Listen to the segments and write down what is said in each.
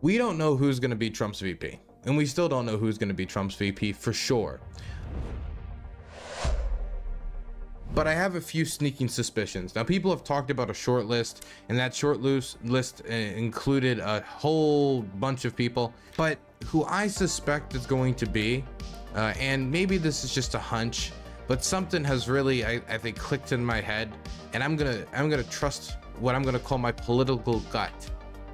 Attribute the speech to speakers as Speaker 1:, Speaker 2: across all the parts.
Speaker 1: We don't know who's going to be Trump's VP, and we still don't know who's going to be Trump's VP for sure. But I have a few sneaking suspicions. Now, people have talked about a short list, and that short list included a whole bunch of people, but who I suspect is going to be, and maybe this is just a hunch, but something has really, I think, clicked in my head, and I'm gonna trust what I'm gonna call my political gut.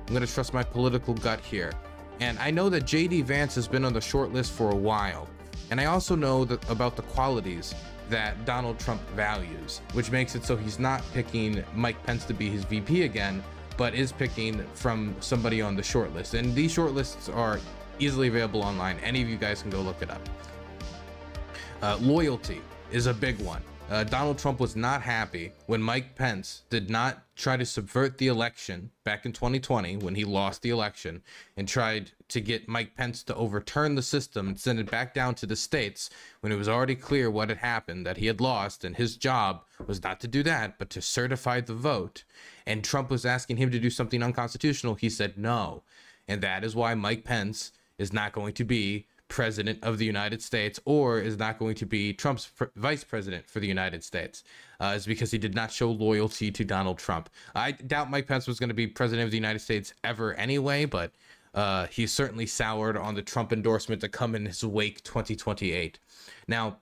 Speaker 1: I'm gonna trust my political gut here. And I know that JD Vance has been on the short list for a while, and I also know that about the qualities that Donald Trump values, which makes it so he's not picking Mike Pence to be his VP again, but is picking from somebody on the short list. And these short lists are easily available online. Any of you guys can go look it up. Loyalty is a big one. Donald Trump was not happy when Mike Pence did not try to subvert the election back in 2020 when he lost the election and tried to get Mike Pence to overturn the system and send it back down to the states when it was already clear what had happened, that he had lost, and his job was not to do that, but to certify the vote. And Trump was asking him to do something unconstitutional. He said no. And that is why Mike Pence is not going to be president of the United States, or is not going to be Trump's vice president for the United States, is because he did not show loyalty to Donald Trump. I doubt Mike Pence was going to be president of the United States ever anyway, but he certainly soured on the Trump endorsement to come in his wake 2028. Now,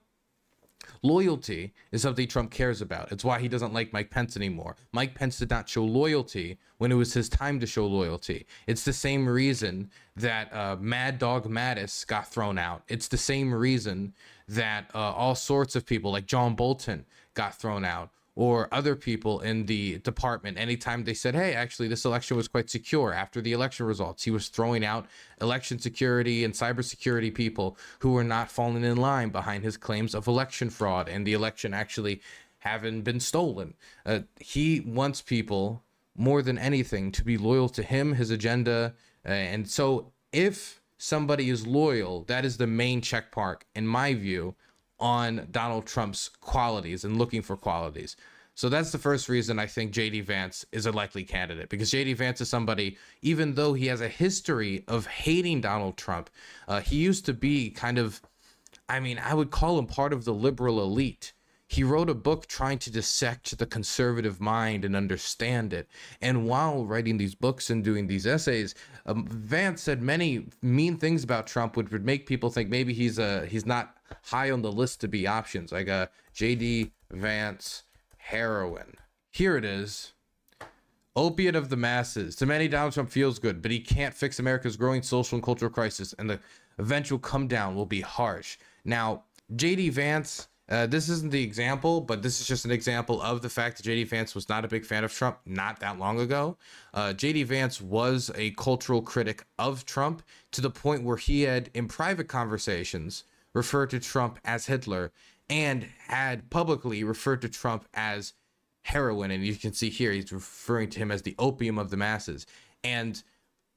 Speaker 1: loyalty is something Trump cares about. It's why he doesn't like Mike Pence anymore. Mike Pence did not show loyalty when it was his time to show loyalty. It's the same reason that Mad Dog Mattis got thrown out. It's the same reason that all sorts of people like John Bolton got thrown out, or other people in the department. Anytime they said, hey, actually, this election was quite secure after the election results, he was throwing out election security and cybersecurity people who were not falling in line behind his claims of election fraud and the election actually having been stolen. He wants people more than anything to be loyal to him, his agenda. And so if somebody is loyal, that is the main check mark, in my view, on Donald Trump's qualities and looking for qualities. So that's the first reason I think JD Vance is a likely candidate, because JD Vance is somebody, even though he has a history of hating Donald Trump, he used to be kind of, I mean, I would call him part of the liberal elite. He wrote a book trying to dissect the conservative mind and understand it. And while writing these books and doing these essays, Vance said many mean things about Trump, which would make people think maybe he's not high on the list to be options, like a JD Vance heroin. Here it is. Opiate of the masses. To many, Donald Trump feels good, but he can't fix America's growing social and cultural crisis, and the eventual come down will be harsh. Now, JD Vance, this isn't the example, but this is just an example of the fact that JD Vance was not a big fan of Trump not that long ago. JD Vance was a cultural critic of Trump to the point where he had, in private conversations, referred to Trump as Hitler and had publicly referred to Trump as heroin. And you can see here, he's referring to him as the opium of the masses. And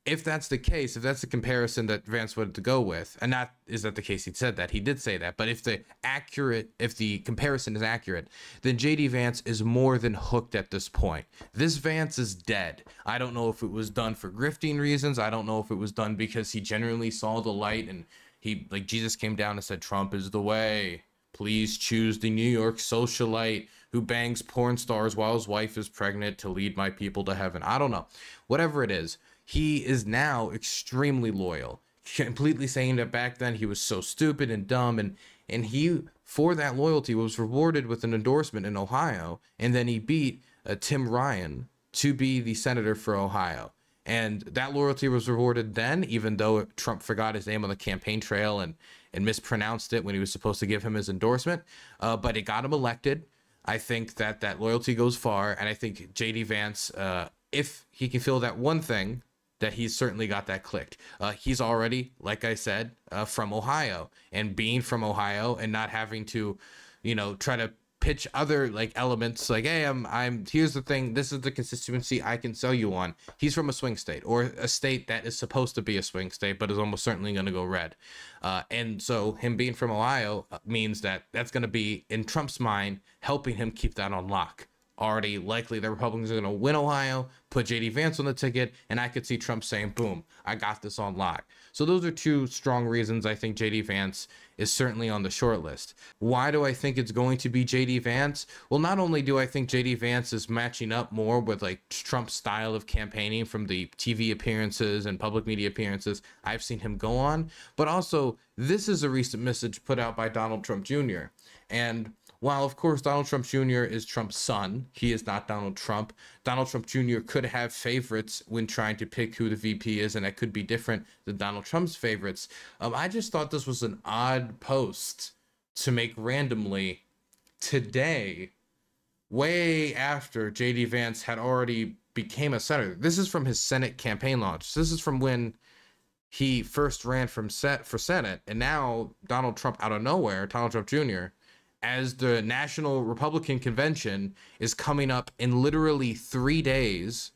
Speaker 1: if that's the case, if that's the comparison that Vance wanted to go with, and not is that the case, he said that, he did say that, but if the comparison is accurate, then JD Vance is more than hooked at this point. This Vance is dead. I don't know if it was done for grifting reasons. I don't know if it was done because he genuinely saw the light and he, like Jesus came down and said, Trump is the way. Please choose the New York socialite who bangs porn stars while his wife is pregnant to lead my people to heaven. I don't know. Whatever it is, he is now extremely loyal, completely saying that back then he was so stupid and dumb, and he, for that loyalty, was rewarded with an endorsement in Ohio, and then he beat Tim Ryan to be the senator for Ohio. And that loyalty was rewarded then, even though Trump forgot his name on the campaign trail and mispronounced it when he was supposed to give him his endorsement. But it got him elected. I think that loyalty goes far. And I think JD Vance, if he can feel that one thing, that he's certainly got that clicked. He's already, like I said, from Ohio. And being from Ohio and not having to, try to pitch other like elements like, hey, here's the thing, this is the constituency I can sell you on. He's from a swing state, or a state that is supposed to be a swing state but is almost certainly going to go red, and so him being from Ohio means that that's going to be, in Trump's mind, helping him keep that on lock. already likely that Republicans are going to win Ohio, put JD Vance on the ticket, and I could see Trump saying, boom, I got this on lock. So those are two strong reasons I think JD Vance is certainly on the short list. Why do I think it's going to be JD Vance? Well, not only do I think JD Vance is matching up more with like Trump's style of campaigning from the TV appearances and public media appearances I've seen him go on, but also this is a recent message put out by Donald Trump Jr. And while, of course, Donald Trump Jr. is Trump's son, he is not Donald Trump. Donald Trump Jr. could have favorites when trying to pick who the VP is, and that could be different than Donald Trump's favorites. I just thought this was an odd post to make randomly today, way after JD Vance had already became a senator. This is from his Senate campaign launch. This is from when he first ran for Senate, and now Donald Trump, out of nowhere, Donald Trump Jr., as the National Republican Convention is coming up in literally 3 days,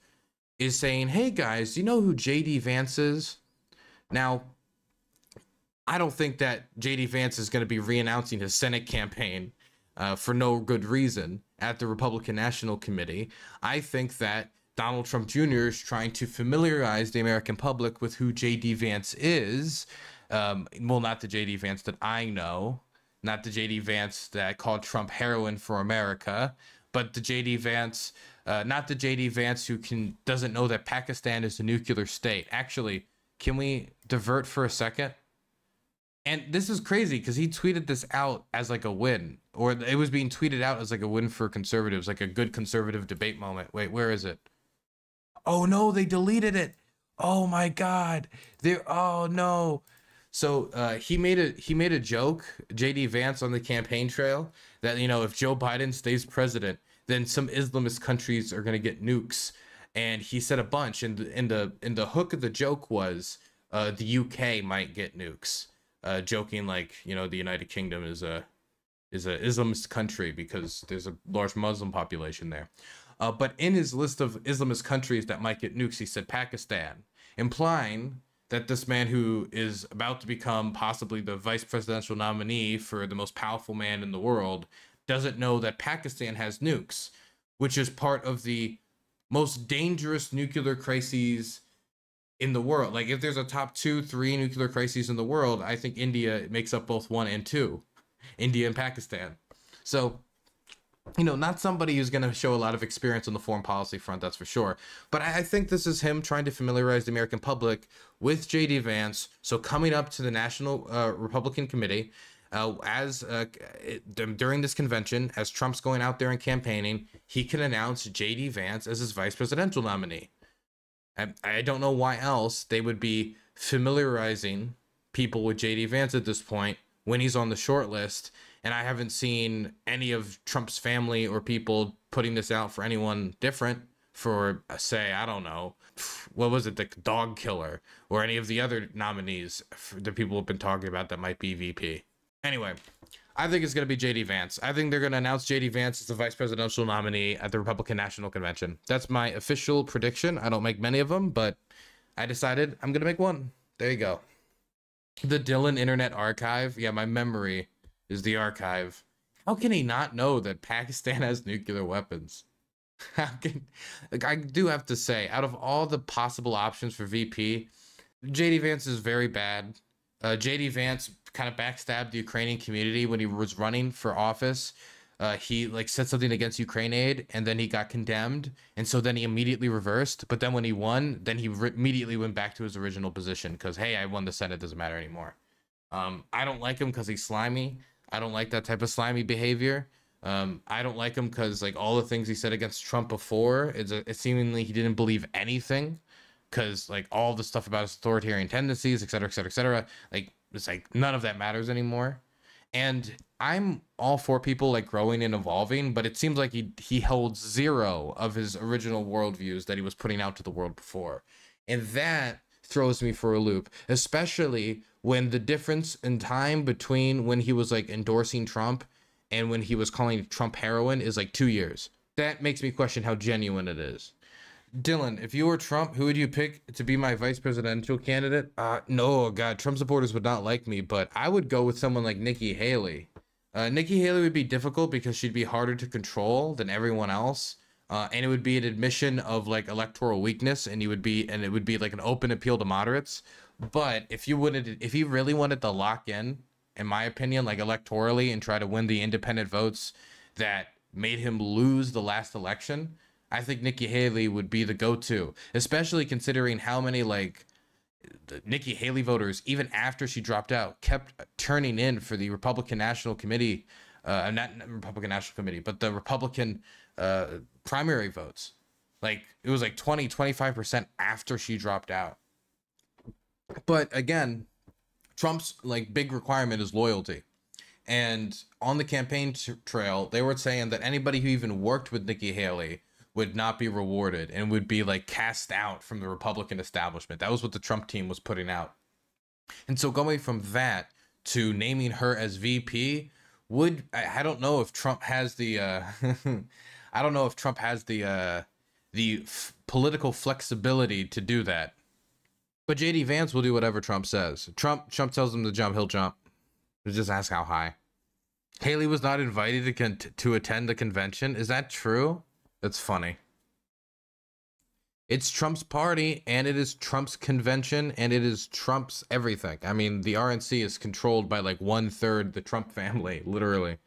Speaker 1: is saying, hey guys, do you know who JD Vance is? Now, I don't think that JD Vance is going to be re-announcing his Senate campaign for no good reason at the Republican National Committee. I think that Donald Trump Jr. is trying to familiarize the American public with who JD Vance is. Well, not the JD Vance that I know, not the JD Vance that called Trump heroin for America, but the JD Vance, not the JD Vance who doesn't know that Pakistan is a nuclear state. Actually, can we divert for a second? And this is crazy because he tweeted this out as like a win, or it was being tweeted out as like a win for conservatives, like a good conservative debate moment. Wait, where is it? Oh no, they deleted it. Oh my God. Oh no. So he made a joke, JD Vance, on the campaign trail that, you know, if Joe Biden stays president, then some Islamist countries are going to get nukes. And he said a bunch, and the hook of the joke was the UK might get nukes, joking like, you know, the United Kingdom is a Islamist country because there's a large Muslim population there. But in his list of Islamist countries that might get nukes, he said Pakistan, implying that this man who is about to become possibly the vice presidential nominee for the most powerful man in the world doesn't know that Pakistan has nukes, which is part of the most dangerous nuclear crises in the world. Like, if there's a top 2, 3 nuclear crises in the world, I think India makes up both 1 and 2, India and Pakistan. So, you know, not somebody who's going to show a lot of experience on the foreign policy front, that's for sure. But I think this is him trying to familiarize the American public with JD Vance. So coming up to the National Republican Committee, during this convention, as Trump's going out there and campaigning, he can announce JD Vance as his vice presidential nominee. I don't know why else they would be familiarizing people with JD Vance at this point when he's on the short list. And I haven't seen any of Trump's family or people putting this out for anyone different, for, say, I don't know, what was it, the dog killer, or any of the other nominees that people have been talking about that might be VP. Anyway, I think it's going to be JD Vance. I think they're going to announce JD Vance as the vice presidential nominee at the Republican National Convention. That's my official prediction. I don't make many of them, but I decided I'm going to make one. There you go. The Dylan Internet Archive. Yeah, my memory is the archive. How can he not know that Pakistan has nuclear weapons? Like, I do have to say, out of all the possible options for VP, JD Vance is very bad. JD Vance kind of backstabbed the Ukrainian community when he was running for office. He like said something against Ukraine aid, and then he got condemned, and so then he immediately reversed. But then when he won, then he immediately went back to his original position because, hey, I won the Senate, doesn't matter anymore. I don't like him because he's slimy. I don't like that type of slimy behavior. I don't like him because, like, all the things he said against Trump before, it's seemingly he didn't believe anything, because, like, all the stuff about his authoritarian tendencies, et cetera, et cetera, et cetera, like, it's like none of that matters anymore. And I'm all for people like growing and evolving, but it seems like he holds zero of his original worldviews that he was putting out to the world before. And that throws me for a loop, especially when the difference in time between when he was like endorsing Trump and when he was calling Trump heroin is like 2 years. That makes me question how genuine it is. Dylan, if you were Trump, who would you pick to be my vice presidential candidate? No, God, Trump supporters would not like me, but I would go with someone like Nikki Haley. Nikki Haley would be difficult because she'd be harder to control than everyone else. And it would be an admission of like electoral weakness, and it would be like an open appeal to moderates. But if you really wanted to lock in my opinion, like electorally and try to win the independent votes that made him lose the last election, I think Nikki Haley would be the go-to, especially considering how many like the Nikki Haley voters, even after she dropped out, kept turning in for the Republican National Committee, not Republican National Committee, but the Republican primary votes. Like it was like 25% after she dropped out. But again, Trump's like big requirement is loyalty. And on the campaign trail, they were saying that anybody who even worked with Nikki Haley would not be rewarded and would be like cast out from the Republican establishment. That was what the Trump team was putting out. And so going from that to naming her as VP I don't know if Trump has the I don't know if Trump has the political flexibility to do that. But JD Vance will do whatever Trump says. Trump tells him to jump, he'll jump. Just ask how high. Haley was not invited to attend the convention. Is that true? That's funny. It's Trump's party, and it is Trump's convention, and it is Trump's everything. I mean, the RNC is controlled by like 1/3 the Trump family, literally.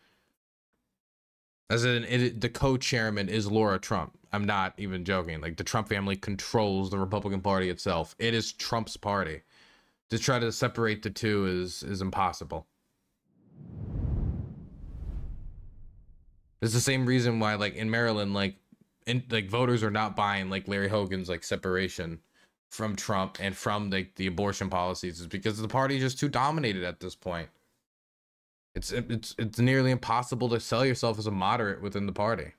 Speaker 1: As in, the co-chairman is Laura Trump. I'm not even joking. Like, the Trump family controls the Republican Party itself. It is Trump's party. To try to separate the two is impossible. It's the same reason why, like, in Maryland, like voters are not buying like Larry Hogan's like separation from Trump and from like the abortion policies, is because the party is just too dominated at this point. It's nearly impossible to sell yourself as a moderate within the party.